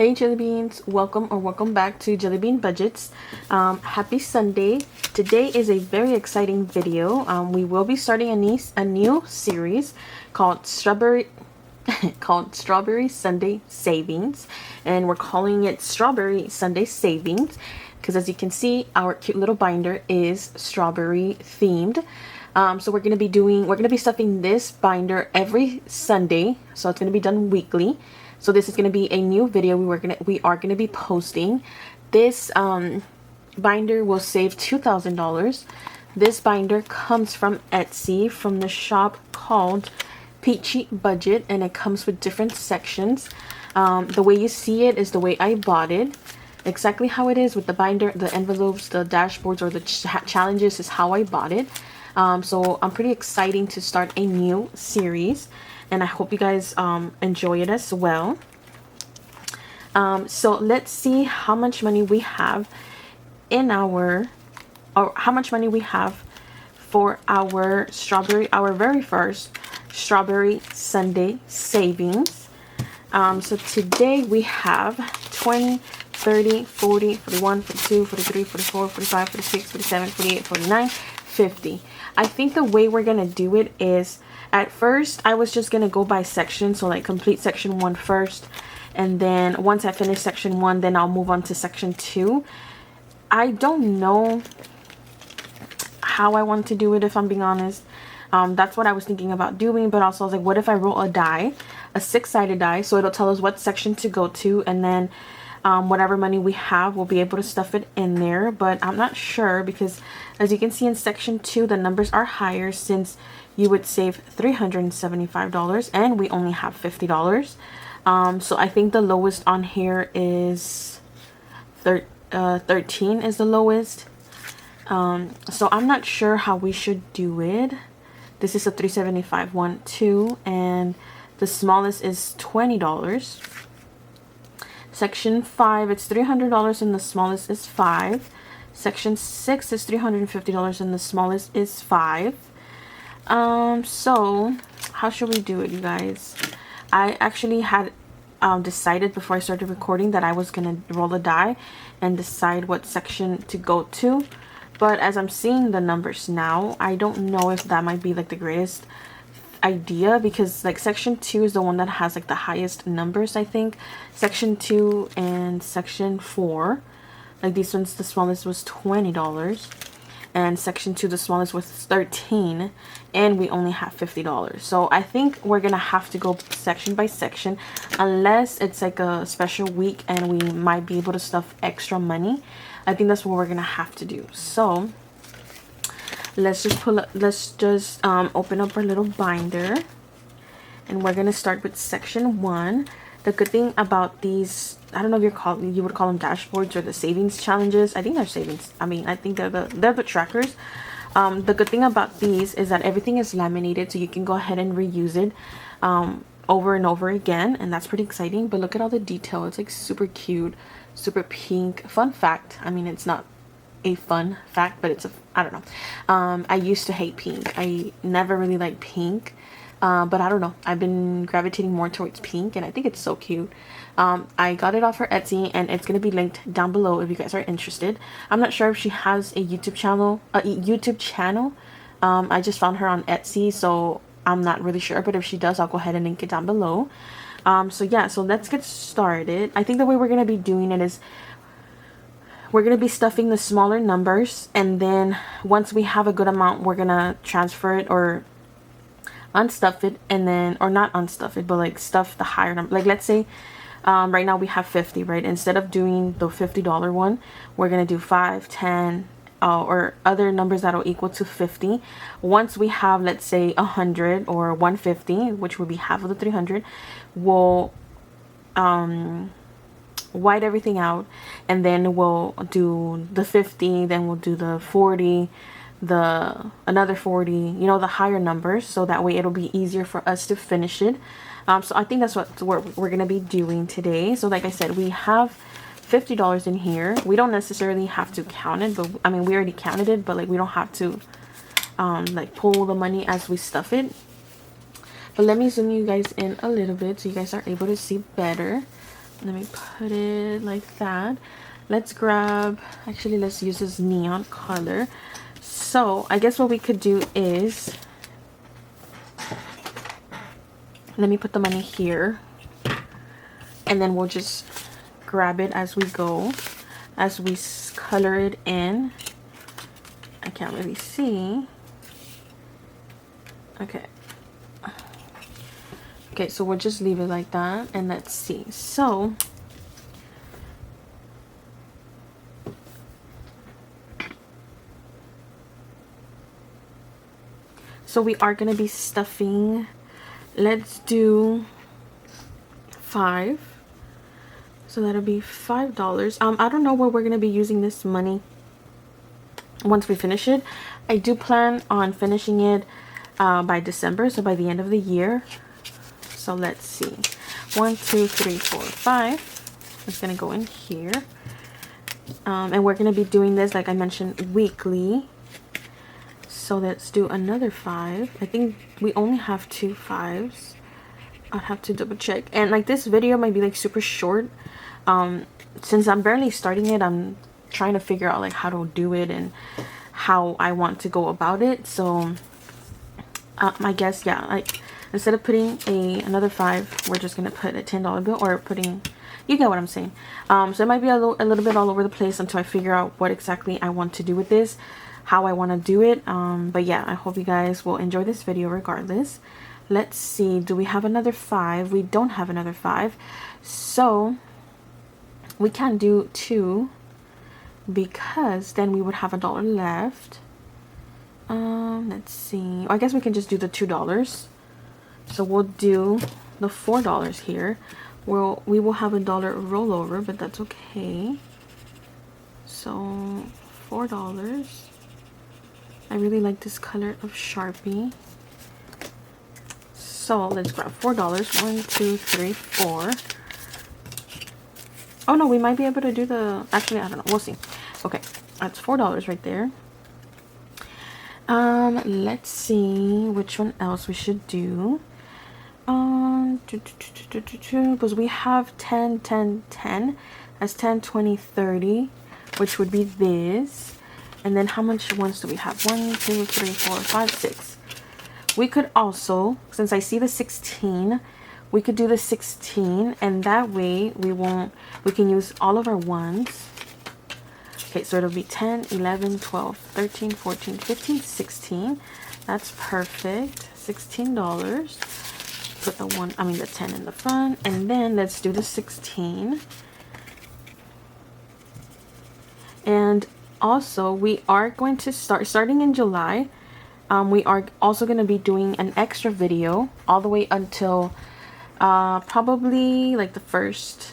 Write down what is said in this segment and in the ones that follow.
Hey Jellybeans, welcome back to Jellybean Budgets. Happy Sunday. Today is a very exciting video. We will be starting a new series called Strawberry Sunday Savings, and we're calling it Strawberry Sunday Savings because, as you can see, our cute little binder is strawberry themed. So we're gonna be stuffing this binder every Sunday, so it's gonna be done weekly. So this is going to be a new video we are going to be posting. This binder will save $2,000. This binder comes from Etsy, from the shop called Peachy Budget, and it comes with different sections. The way you see it is the way I bought it. Exactly how it is with the binder, the envelopes, the dashboards, or the challenges is how I bought it. So I'm pretty excited to start a new series, and I hope you guys enjoy it as well. So let's see how much money we have in our, or how much money we have for our very first Strawberry Sunday Savings. So today we have 20, 30, 40, 41, 42, 43, 44, 45, 46, 47, 48, 49, 50. I think the way we're gonna do it is, at first I was just gonna go by section, so like complete section 1 first, and then once I finish section 1, then I'll move on to section 2. I don't know how I want to do it, if I'm being honest. That's what I was thinking about doing, but also I was like, what if I roll a die, a 6-sided die, so it'll tell us what section to go to, and then whatever money we have, we'll be able to stuff it in there. But I'm not sure, because as you can see in section 2, the numbers are higher, since you would save $375 and we only have $50. So I think the lowest on here is 13 is the lowest. So I'm not sure how we should do it. This is a $375 one too, and the smallest is $20. Section 5, it's $300 and the smallest is $5. Section 6 is $350 and the smallest is $5. So how should we do it, you guys? I actually had decided before I started recording that I was gonna roll a die and decide what section to go to, but as I'm seeing the numbers now, I don't know if that might be like the greatest idea, because like section 2 is the one that has like the highest numbers. I think section 2 and section 4, like these ones, the smallest was $20, and section 2, the smallest, was 13, and we only have $50. So I think we're gonna have to go section by section, unless it's like a special week and we might be able to stuff extra money. I think that's what we're gonna have to do. So let's just open up our little binder, and we're gonna start with section 1. The good thing about these, I don't know if you would call them dashboards or the savings challenges. I think they're savings. I mean, I think they're the trackers. The good thing about these is that everything is laminated, so you can go ahead and reuse it over and over again, and that's pretty exciting. But look at all the detail. It's like super cute, super pink. Fun fact, I mean, it's not a fun fact, but it's a, I don't know. I used to hate pink. I never really liked pink. But I don't know, I've been gravitating more towards pink, and I think it's so cute. I got it off her Etsy, and it's gonna be linked down below if you guys are interested. I'm not sure if she has a YouTube channel. I just found her on Etsy, so I'm not really sure, but if she does, I'll go ahead and link it down below. So yeah, so let's get started. I think the way we're gonna be doing it is, we're going to be stuffing the smaller numbers, and then once we have a good amount, we're going to transfer it or unstuff it, and then, or not unstuff it, but like stuff the higher number. Like let's say right now we have 50, right? Instead of doing the $50 one, we're going to do 5, 10, or other numbers that'll equal to 50. Once we have, let's say, 100 or 150, which would be half of the 300, we'll white everything out, and then we'll do the 50, then we'll do the 40, another 40, you know, the higher numbers, so that way it'll be easier for us to finish it. So I think that's what we're gonna be doing today. So like I said, we have $50 in here. We don't necessarily have to count it, but I mean, we already counted it, but like we don't have to like pull the money as we stuff it. But let me zoom you guys in a little bit so you guys are able to see better. Let me put it like that. Let's grab, actually let's use this neon color. So I guess what we could do is, let me put the money here, and then we'll just grab it as we go, as we color it in. I can't really see. Okay. Okay, so we'll just leave it like that, and let's see. So we are going to be stuffing, let's do 5. So that'll be $5. I don't know where we're going to be using this money once we finish it. I do plan on finishing it by December, so by the end of the year. So let's see. 1, 2, 3, 4, 5. It's going to go in here. And we're going to be doing this, like I mentioned, weekly. So let's do another 5. I think we only have 2 5s. I'll have to double check. And like this video might be like super short. Since I'm barely starting it, I'm trying to figure out like how to do it and how I want to go about it. So I guess, yeah, like instead of putting another 5, we're just gonna put a $10 bill, or putting, you get what I'm saying. So it might be a little bit all over the place until I figure out what exactly I want to do with this, how I want to do it. But yeah, I hope you guys will enjoy this video regardless. Let's see, do we have another 5? We don't have another 5, so we can do 2, because then we would have $1 left. Let's see, I guess we can just do the $2. So we'll do the $4 here. We will have $1 rollover, but that's okay. So $4. I really like this color of Sharpie. So let's grab $4. 1, 2, 3, 4. Oh no, we might be able to do the, actually I don't know, we'll see. Okay, that's $4 right there. Let's see which one else we should do. Because we have 10, 10, 10 as 10, 20, 30, which would be this. And then how much ones do we have? 1, 2, 3, 4, 5, 6. We could also, since I see the 16, we could do the 16, and that way we can use all of our ones. Okay, so it'll be 10, 11, 12, 13, 14, 15, 16. That's perfect. $16. Put the 10 in the front, and then let's do the 16. And also we are going to starting in July, we are also going to be doing an extra video all the way until probably like the first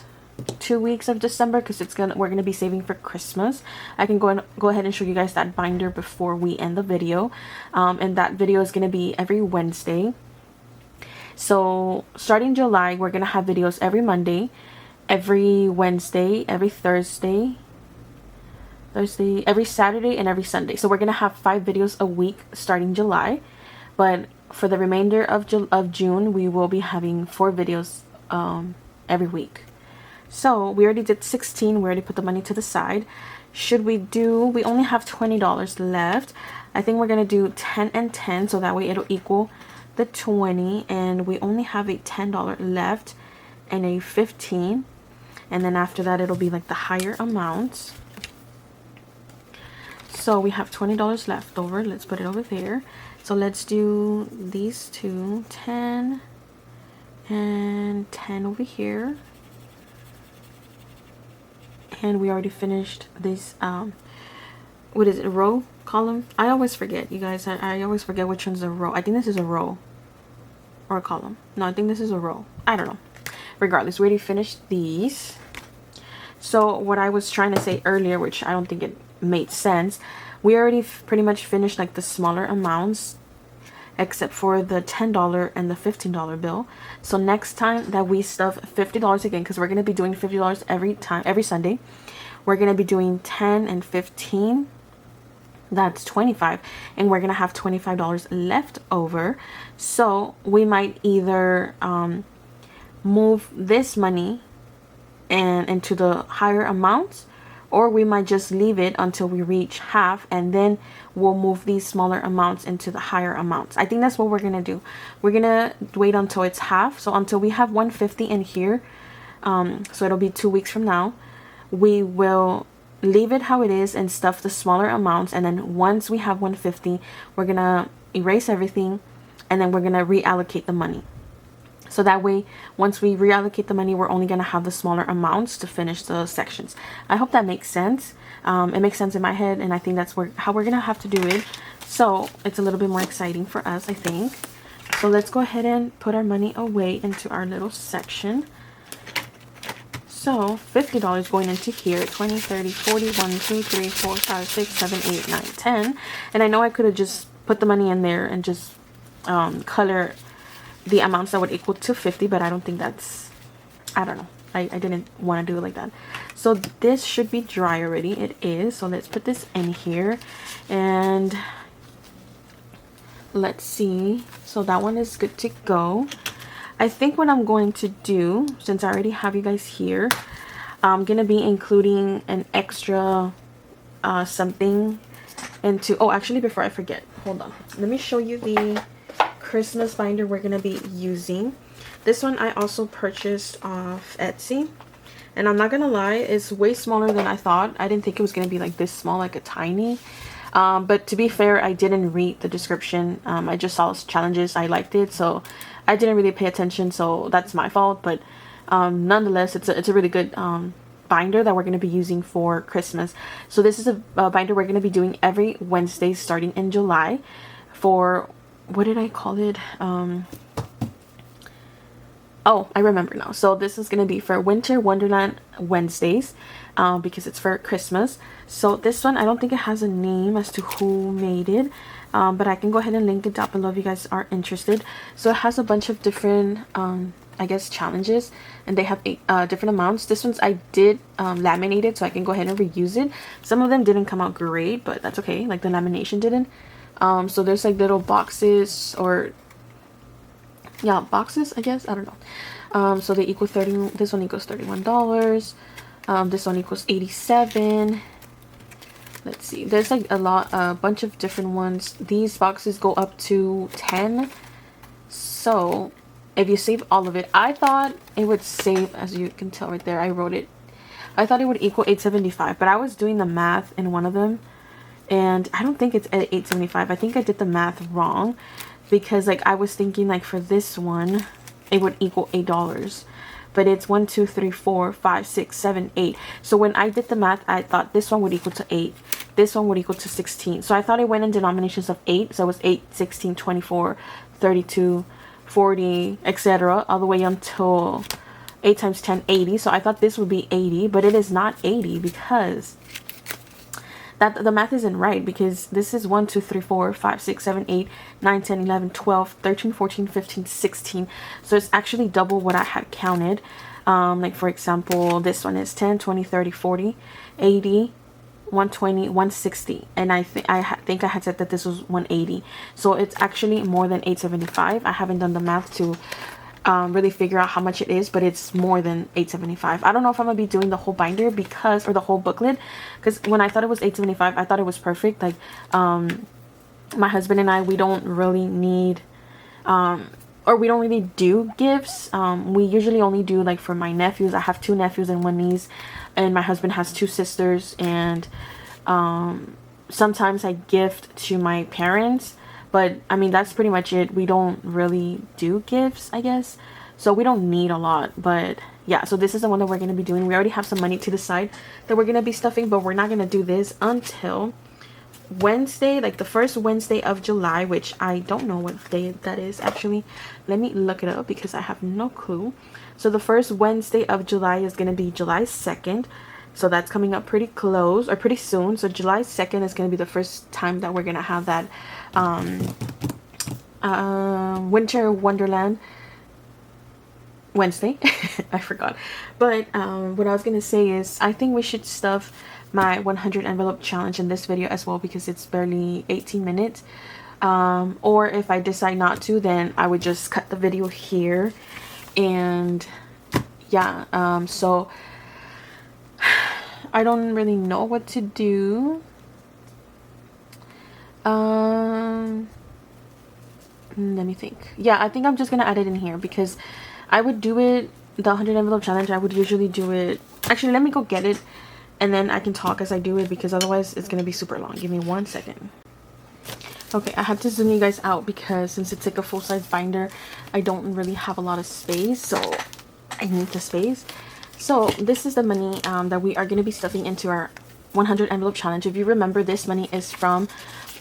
2 weeks of December, because we're gonna be saving for Christmas. I can go ahead and show you guys that binder before we end the video. And that video is gonna be every Wednesday. So starting July, we're gonna have videos every Monday, every Wednesday, every Thursday, every Saturday, and every Sunday. So we're gonna have 5 videos a week starting July, but for the remainder of June, we will be having 4 videos every week. So we already did 16. We already put the money to the side. We only have $20 left. I think we're gonna do 10 and 10, so that way it'll equal the 20, and we only have a $10 left and a 15, and then after that it'll be like the higher amounts. So we have $20 left over. Let's put it over there. So let's do these two, 10 and 10 over here. And we already finished this, what is it, row, column? I always forget, you guys. I always forget which one's a row. I think this is a row or a column. No, I think this is a row. I don't know. Regardless, we already finished these. So what I was trying to say earlier, which I don't think it made sense, we already pretty much finished like the smaller amounts, except for the $10 and the $15 bill. So next time that we stuff $50 again, because we're going to be doing $50 every Sunday, we're going to be doing 10 and 15. That's 25, and we're going to have $25 left over. So we might either move this money and into the higher amounts, or we might just leave it until we reach half, and then we'll move these smaller amounts into the higher amounts. I think that's what we're gonna do. We're gonna wait until it's half, so until we have 150 in here, so it'll be 2 weeks from now. We will leave it how it is and stuff the smaller amounts, and then once we have 150, we're gonna erase everything, and then we're gonna reallocate the money. So that way, once we reallocate the money, we're only going to have the smaller amounts to finish the sections. I hope that makes sense. It makes sense in my head, and I think that's how we're going to have to do it. So it's a little bit more exciting for us, I think. So let's go ahead and put our money away into our little section. So $50 going into here, 20, 30, 40, 1, 2, 3, 4, 5, 6, 7, 8, 9, 10. And I know I could have just put the money in there and just color the amounts that would equal to 50, but I don't think that's, I don't know, I didn't want to do it like that. So this should be dry already. It is. So let's put this in here, and let's see. So that one is good to go. I think what I'm going to do, since I already have you guys here, I'm gonna be including an extra something into, oh, actually, before I forget, hold on, let me show you the Christmas binder we're gonna be using. This one I also purchased off Etsy, and I'm not gonna lie, it's way smaller than I thought. I didn't think it was gonna be like this small, like a tiny, but to be fair, I didn't read the description. I just saw challenges, I liked it, so I didn't really pay attention, so that's my fault. But nonetheless, it's a really good binder that we're going to be using for Christmas. So this is a binder we're going to be doing every Wednesday starting in July for, what did I call it? Oh, I remember now. So this is going to be for Winter Wonderland Wednesdays, because it's for Christmas. So this one, I don't think it has a name as to who made it, but I can go ahead and link it down below if you guys are interested. So it has a bunch of different, I guess, challenges, and they have different amounts. This one's I did laminate it, so I can go ahead and reuse it. Some of them didn't come out great, but that's okay. Like the lamination didn't. So there's like little boxes, or yeah, boxes, I guess, I don't know. So they equal 30. This one equals $31. This one equals 87. Let's see, there's like a bunch of different ones. These boxes go up to 10. So if you save all of it, I thought it would save, as you can tell right there, I wrote it, I thought it would equal 875, but I was doing the math in one of them, and I don't think it's at 875. I think I did the math wrong, because like I was thinking like for this one it would equal $8, but it's 1, 2, 3, 4, 5, 6, 7, 8. So when I did the math, I thought this one would equal to 8, this one would equal to 16. So I thought it went in denominations of 8, so it was 8, 16, 24, 32, 40, etc., all the way until 8 times 10, 80. So I thought this would be 80, but it is not 80, because that the math isn't right, because this is 1, 2, 3, 4, 5, 6, 7, 8, 9, 10, 11, 12, 13, 14, 15, 16. So it's actually double what I had counted. Like for example, this one is 10, 20, 30, 40, 80, 120, 160, and I think I had said that this was 180. So it's actually more than 875. I haven't done the math to really figure out how much it is, but it's more than 875. I don't know if I'm gonna be doing the whole binder, because, or the whole booklet, because when I thought it was 875, I thought it was perfect. Like my husband and I, we don't really need or we don't really do gifts. We usually only do like for my nephews. I have 2 nephews and 1 niece, and my husband has 2 sisters, and sometimes I gift to my parents, but I mean that's pretty much it. We don't really do gifts, I guess, so we don't need a lot. But yeah, so this is the one that we're going to be doing. We already have some money to the side that we're going to be stuffing, but we're not going to do this until Wednesday, like the first Wednesday of July, which I don't know what day that is actually. Let me look it up, because I have no clue. So the first Wednesday of July is going to be July 2nd. So that's coming up pretty close, or pretty soon. So July 2nd is going to be the first time that we're going to have that Winter Wonderland Wednesday. I forgot. But what I was going to say is, I think we should stuff my 100 envelope challenge in this video as well, because it's barely 18 minutes. Or if I decide not to, then I would just cut the video here. And yeah, so I don't really know what to do. Let me think. Yeah, I think I'm just gonna add it in here because I would do it, the 100 envelope challenge, I would usually do it. Actually, let me go get it and then I can talk as I do it because otherwise it's gonna be super long. Give me 1 second. Okay, I had to zoom you guys out because since it's like a full-size binder, I don't really have a lot of space, so I need the space. So this is the money that we are going to be stuffing into our 100 envelope challenge. If you remember, this money is from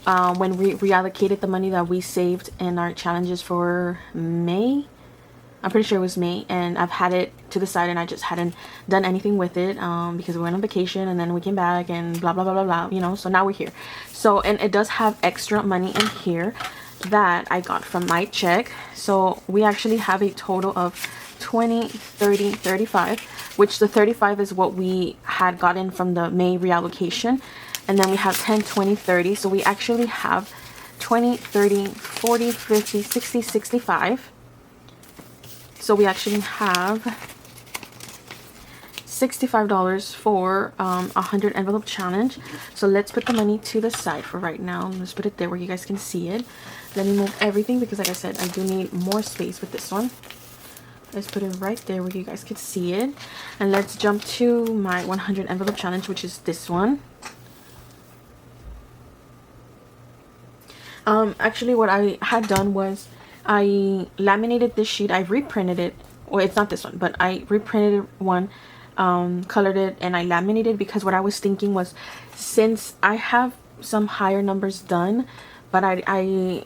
when we reallocated the money that we saved in our challenges for May. I'm pretty sure it was May, and I've had it to the side and I just hadn't done anything with it because we went on vacation and then we came back and blah blah blah blah blah, you know. So now we're here. So, and it does have extra money in here that I got from my check. So we actually have a total of 20, 30, 35, which the 35 is what we had gotten from the May reallocation, and then we have 10, 20, 30. So we actually have 20, 30, 40, 50, 60, 65. So we actually have $65 for 100 envelope challenge. So let's put the money to the side for right now. Let's put it there where you guys can see it. Let me move everything because like I said, I do need more space with this one. Let's put it right there where you guys can see it. And let's jump to my 100 envelope challenge, which is this one. Actually what I had done was I laminated this sheet. I reprinted it. Well, it's not this one, but I reprinted one, colored it, and I laminated because what I was thinking was, since I have some higher numbers done, but okay,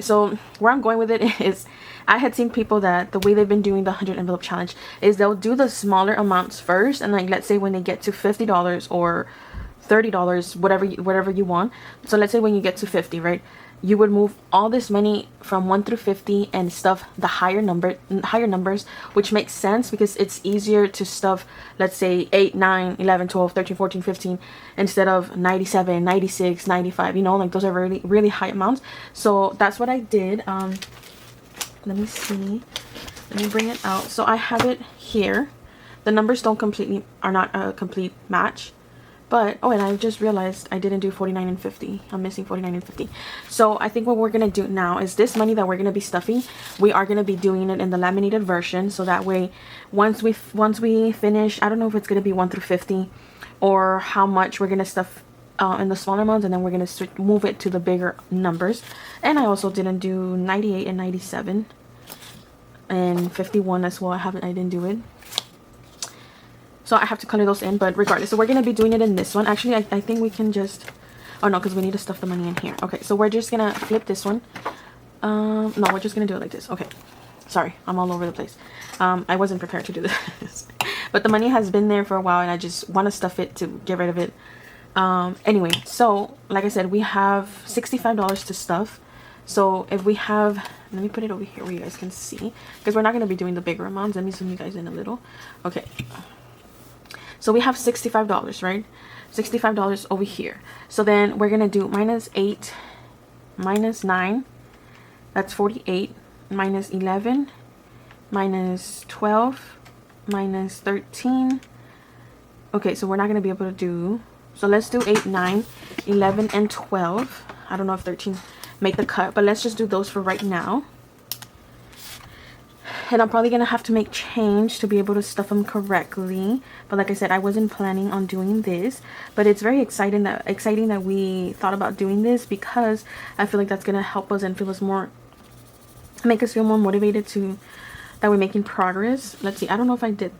so where I'm going with it is I had seen people that the way they've been doing the 100 envelope challenge is they'll do the smaller amounts first, and like let's say when they get to $50 or $30, whatever you want. So let's say when you get to 50, right? You would move all this money from 1 through 50 and stuff the higher numbers, which makes sense because it's easier to stuff, let's say 8, 9, 11, 12, 13, 14, 15 instead of 97, 96, 95, you know, like those are really, really high amounts. So that's what I did. Let me see. Let me bring it out. So I have it here. The numbers are not a complete match. But, oh, and I just realized I didn't do 49 and 50. I'm missing 49 and 50. So I think what we're going to do now is this money that we're going to be stuffing, we are going to be doing it in the laminated version. So that way, once we finish, I don't know if it's going to be 1 through 50 or how much we're going to stuff in the smaller amounts. And then we're going to move it to the bigger numbers. And I also didn't do 98 and 97 and 51 as well. I didn't do it. So I have to color those in, but regardless. So we're going to be doing it in this one. Actually, I think we can just... Oh, no, because we need to stuff the money in here. Okay, so we're just going to flip this one. No, we're just going to do it like this. Okay. Sorry, I'm all over the place. I wasn't prepared to do this. But the money has been there for a while, and I just want to stuff it to get rid of it. Anyway, so, like I said, we have $65 to stuff. So if we have... Let me put it over here where you guys can see. Because we're not going to be doing the bigger amounts. Let me zoom you guys in a little. Okay. So we have $65, right? $65 over here. So then we're going to do minus 8, minus 9. That's 48. Minus 11, minus 12, minus 13. Okay, so we're not going to be able to do... So let's do 8, 9, 11, and 12. I don't know if 13 make the cut, but let's just do those for right now. And I'm probably going to have to make change to be able to stuff them correctly. But like I said, I wasn't planning on doing this. But it's very exciting that we thought about doing this, because I feel like that's going to help us and make us feel more motivated that we're making progress. Let's see. I don't know if I did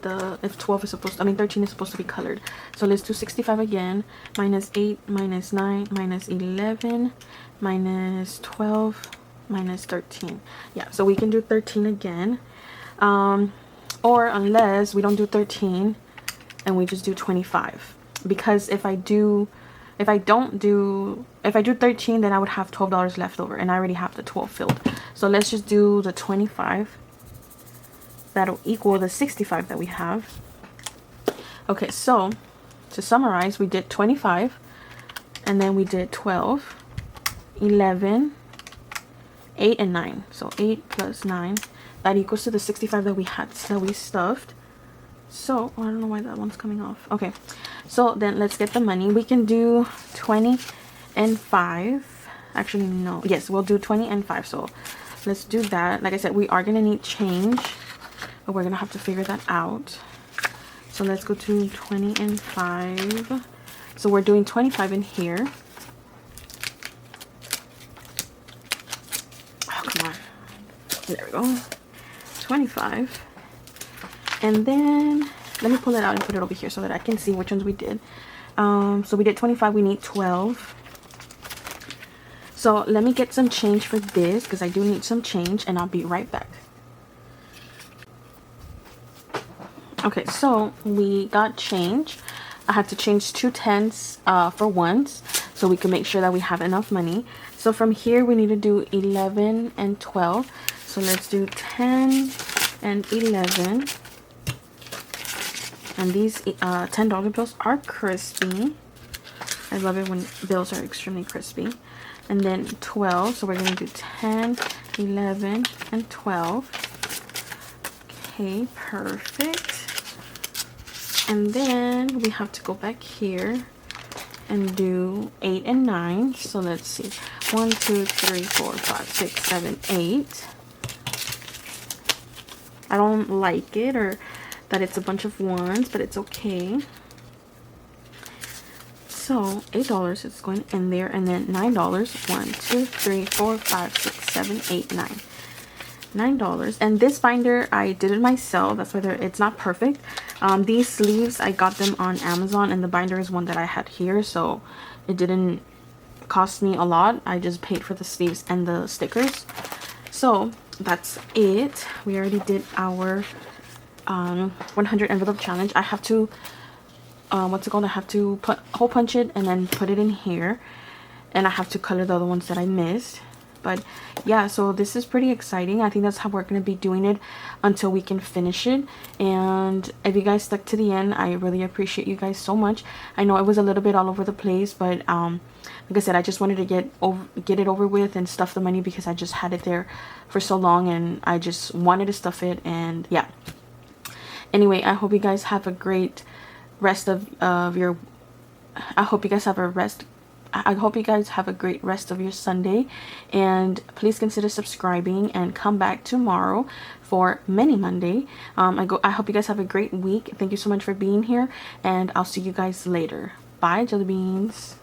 if 12 is supposed to, 13 is supposed to be colored. So let's do 65 again. Minus 8, minus 9, minus 11, minus 12, minus 13. Yeah, so we can do 13 again. Or unless we don't do 13 and we just do 25, because if I do 13, then I would have $12 left over, and I already have the 12 filled. So let's just do the 25. That'll equal the 65 that we have. Okay, so to summarize, we did 25, and then we did 12, 11, 8, and 9. So 8 plus 9. That equals to the 65 that we stuffed. So I don't know why that one's coming off. Okay, so then let's get the money. We can do 20 and 5. Actually, no. Yes, we'll do 20 and 5. So let's do that. Like I said, we are gonna need change, but we're gonna have to figure that out. So let's go to 20 and 5. So we're doing 25 in here. Oh, come on. There we go. 25. And then let me pull it out and put it over here so that I can see which ones we did. So we did 25. We need 12. So let me get some change for this because I do need some change, and I'll be right back. Okay, so we got change. I had to change 2 10s for ones so we can make sure that we have enough money. So from here we need to do 11 and 12. So let's do 10 and 11. And these $10 bills are crispy. I love it when bills are extremely crispy. And then 12. So we're going to do 10, 11, and 12. Okay, perfect. And then we have to go back here and do 8 and 9. So let's see. 1, 2, 3, 4, 5, 6, 7, 8. I don't like it or that it's a bunch of ones, but it's okay. So $8 is going in there, and then $9. 1, 2, 3, 4, 5, 6, 7, 8, 9. $9. And this binder I did it myself. That's why it's not perfect. These sleeves I got them on Amazon, and the binder is one that I had here, so it didn't cost me a lot. I just paid for the sleeves and the stickers. So that's it. We already did our 100 envelope challenge. I have to what's it called, I have to hole punch it and then put it in here, and I have to color the other ones that I missed. But yeah, so this is pretty exciting. I think that's how we're going to be doing it until we can finish it. And if you guys stuck to the end, I really appreciate you guys so much. I know it was a little bit all over the place, but like I said, I just wanted to get it over with and stuff the money because I just had it there for so long and I just wanted to stuff it. And yeah, anyway, I hope you guys have a great rest of your I hope you guys have a great rest of your Sunday, and please consider subscribing and come back tomorrow for Mini Monday. I hope you guys have a great week. Thank you so much for being here, and I'll see you guys later. Bye, jelly beans.